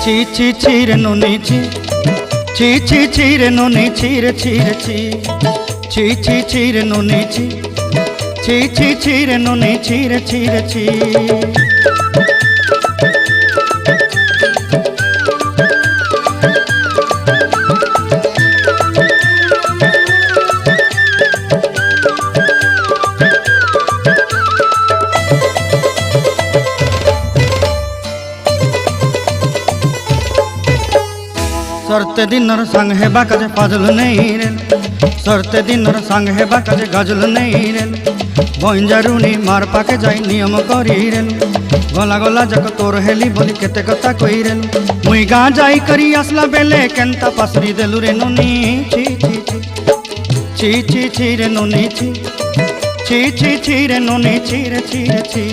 ছি ছি ছি রে নুনি ছি, ছি ছি ছি রে নুনি ছি রে ছি রে ছি, ছি ছি ছি রে নুনি ছি, ছি ছি ছি রে নুনি ছি রে ছি রে ছি। सरते दिनर संग हेबा काजे फाजल नहीं रेल, सरते दिनर संग हेबा काजे गाजल नहीं रेल, बंजारुनी मार पाके जाई नियम करी रेल, गला गला जक तोर हेली बोली केते कथा कई रेल, मुई गाँ जाई करी आसला बेले केंता पासरी देलु रे नुनी ची ची ची ची ची ची रे नुनी ची, ची ची ची रे नुनी ची रे ची रे ची।